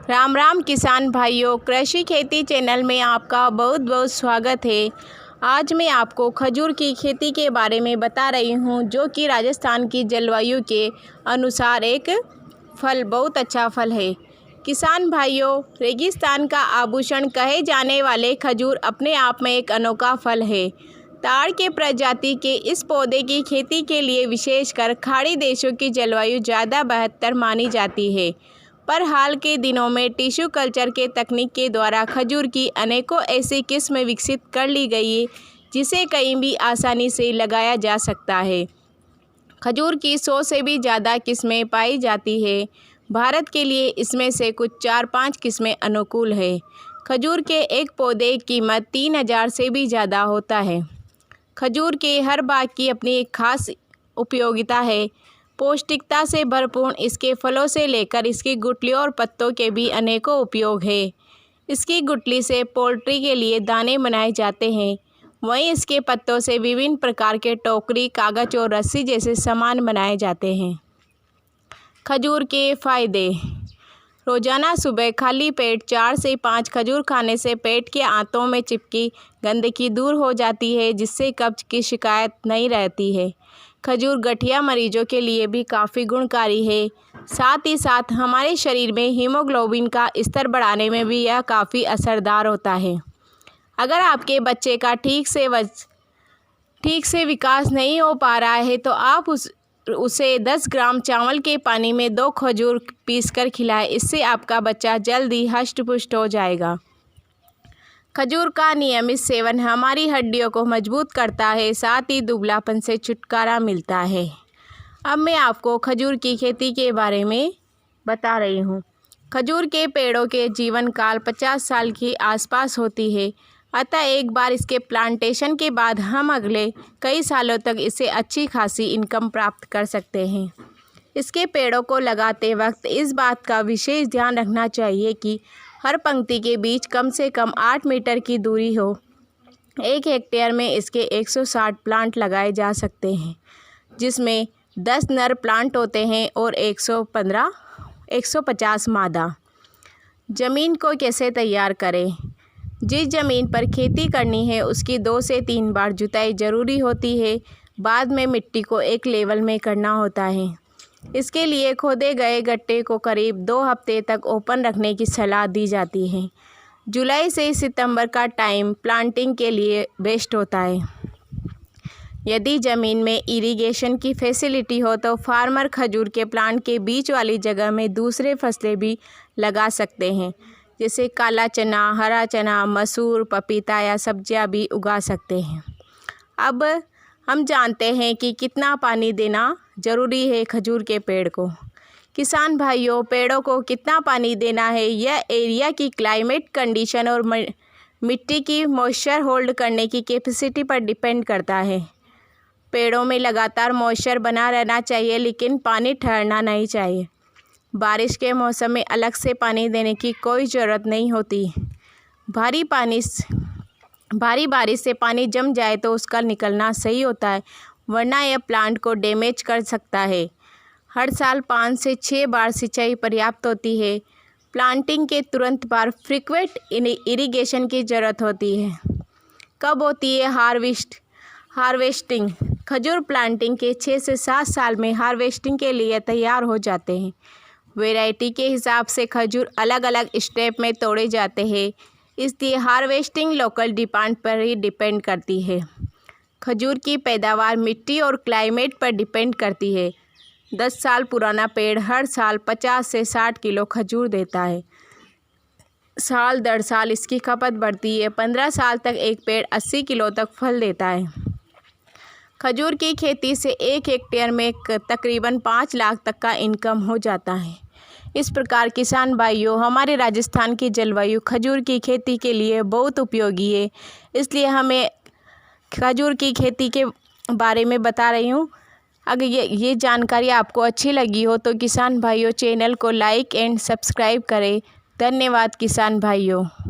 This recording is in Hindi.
राम राम किसान भाइयों, कृषि खेती चैनल में आपका बहुत बहुत स्वागत है। आज मैं आपको खजूर की खेती के बारे में बता रही हूँ, जो कि राजस्थान की जलवायु के अनुसार एक बहुत अच्छा फल है। किसान भाइयों, रेगिस्तान का आभूषण कहे जाने वाले खजूर अपने आप में एक अनोखा फल है। ताड़ के प्रजाति के इस पौधे की खेती के लिए विशेषकर खाड़ी देशों की जलवायु ज़्यादा बेहतर मानी जाती है, पर हाल के दिनों में टिश्यू कल्चर के तकनीक के द्वारा खजूर की अनेकों ऐसी किस्म विकसित कर ली गई है, जिसे कहीं भी आसानी से लगाया जा सकता है। खजूर की 100 से भी ज़्यादा किस्में पाई जाती है। भारत के लिए इसमें से कुछ 4-5 किस्में अनुकूल है। खजूर के एक पौधे की कीमत 3000 से भी ज़्यादा होता है। खजूर के हर भाग की अपनी एक खास उपयोगिता है। पौष्टिकता से भरपूर इसके फलों से लेकर इसकी गुठलियों और पत्तों के भी अनेकों उपयोग है। इसकी गुठली से पोल्ट्री के लिए दाने बनाए जाते हैं। वहीं इसके पत्तों से विभिन्न प्रकार के टोकरी, कागज और रस्सी जैसे सामान बनाए जाते हैं। खजूर के फायदे। रोजाना सुबह खाली पेट 4 से 5 खजूर खाने से पेट के आंतों में चिपकी गंदगी दूर हो जाती है, जिससे कब्ज की शिकायत नहीं रहती है। खजूर गठिया मरीजों के लिए भी काफ़ी गुणकारी है। साथ ही साथ हमारे शरीर में हीमोग्लोबिन का स्तर बढ़ाने में भी यह काफ़ी असरदार होता है। अगर आपके बच्चे का ठीक से विकास नहीं हो पा रहा है, तो आप उसे 10 ग्राम चावल के पानी में 2 खजूर पीसकर खिलाएं। इससे आपका बच्चा जल्दी हष्ट पुष्ट हो जाएगा। खजूर का नियमित सेवन हमारी हड्डियों को मजबूत करता है, साथ ही दुबलापन से छुटकारा मिलता है। अब मैं आपको खजूर की खेती के बारे में बता रही हूँ। खजूर के पेड़ों के जीवन काल 50 साल के आसपास होती है, अतः एक बार इसके प्लांटेशन के बाद हम अगले कई सालों तक इससे अच्छी खासी इनकम प्राप्त कर सकते हैं। इसके पेड़ों को लगाते वक्त इस बात का विशेष ध्यान रखना चाहिए कि हर पंक्ति के बीच कम से कम 8 मीटर की दूरी हो। 1 हेक्टेयर में इसके 160 प्लांट लगाए जा सकते हैं, जिसमें 10 नर प्लांट होते हैं और 150 मादा। ज़मीन को कैसे तैयार करें। जिस ज़मीन पर खेती करनी है उसकी 2 से 3 बार जुताई ज़रूरी होती है। बाद में मिट्टी को एक लेवल में करना होता है। इसके लिए खोदे गए गड्ढे को करीब 2 हफ्ते तक ओपन रखने की सलाह दी जाती है। जुलाई से सितंबर का टाइम प्लांटिंग के लिए बेस्ट होता है। यदि ज़मीन में इरिगेशन की फैसिलिटी हो तो फार्मर खजूर के प्लांट के बीच वाली जगह में दूसरे फसलें भी लगा सकते हैं, जैसे काला चना, हरा चना, मसूर, पपीता या सब्जियां भी उगा सकते हैं। अब हम जानते हैं कि कितना पानी देना ज़रूरी है खजूर के पेड़ को। किसान भाइयों, पेड़ों को कितना पानी देना है यह एरिया की क्लाइमेट कंडीशन और मिट्टी की मॉइस्चर होल्ड करने की कैपेसिटी पर डिपेंड करता है। पेड़ों में लगातार मॉइस्चर बना रहना चाहिए, लेकिन पानी ठहरना नहीं चाहिए। बारिश के मौसम में अलग से पानी देने की कोई ज़रूरत नहीं होती। भारी बारिश से पानी जम जाए तो उसका निकलना सही होता है, वरना यह प्लांट को डैमेज कर सकता है। हर साल 5 से 6 बार सिंचाई पर्याप्त होती है। प्लांटिंग के तुरंत बाद फ्रीक्वेंट इरिगेशन की ज़रूरत होती है। कब होती है हार्वेस्टिंग। खजूर प्लांटिंग के 6 से 7 साल में हार्वेस्टिंग के लिए तैयार हो जाते हैं। वैरायटी के हिसाब से खजूर अलग अलग स्टेप में तोड़े जाते हैं, इसलिए हार्वेस्टिंग लोकल डिमांड पर ही डिपेंड करती है। खजूर की पैदावार मिट्टी और क्लाइमेट पर डिपेंड करती है। 10 साल पुराना पेड़ हर साल 50 से 60 किलो खजूर देता है। साल दर साल इसकी खपत बढ़ती है। 15 साल तक एक पेड़ 80 किलो तक फल देता है। खजूर की खेती से 1 हेक्टेयर में तकरीबन 5 लाख तक का इनकम हो जाता है। इस प्रकार किसान भाइयों, हमारे राजस्थान की जलवायु खजूर की खेती के लिए बहुत उपयोगी है, इसलिए हमें खजूर की खेती के बारे में बता रही हूँ। अगर ये जानकारी आपको अच्छी लगी हो तो किसान भाइयों, चैनल को लाइक एंड सब्सक्राइब करें। धन्यवाद किसान भाइयों।